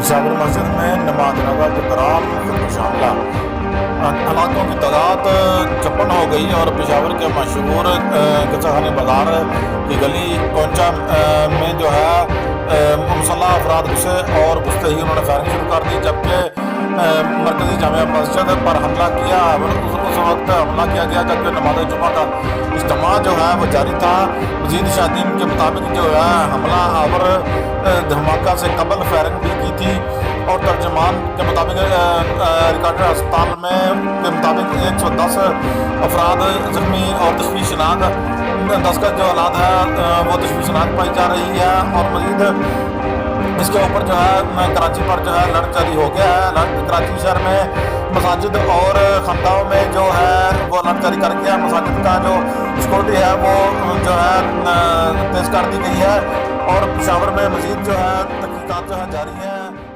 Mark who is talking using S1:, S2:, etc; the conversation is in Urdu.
S1: پشاور مسجد میں نماز جنازہ کے دوران خودکش حملہ، ہلاکتوں کی تعداد 56 ہو گئی اور پشاور کے مشہور قصہ خانی بازار کی گلی کونچا میں جو ہے مسلح افراد گھسے اور گھستے ہی انہوں نے فائرنگ شروع کر دی، جبکہ مرکزی جامع مسجد پر حملہ کیا۔ اس وقت حملہ کیا گیا جبکہ نماز جمعہ کا اجتماع جو ہے وہ جاری تھا۔ مزید شاہدین کے مطابق جو ہے حملہ آور دھماکہ سے قبل فائرنگ بھی کی تھی، اور ترجمان کے مطابق ریکارڈر اسپتال میں کے مطابق 110 افراد زخمی اور تشویش ناک 10 کا جو حالات ہے وہ تشویش ناک پائی جا رہی ہے، اور مزید اس کے اوپر جو ہے کراچی پر جو ہے الرٹ جاری ہو گیا ہے۔ کراچی شہر میں مساجد اور خانقاہوں میں جو ہے وہ الرٹ جاری کر گیا، مساجد کا جو سیکورٹی ہے وہ جو ہے تیز کر دی گئی ہے، اور پشاور میں مزید جو ہے تحقیقات جو ہے جاری ہیں۔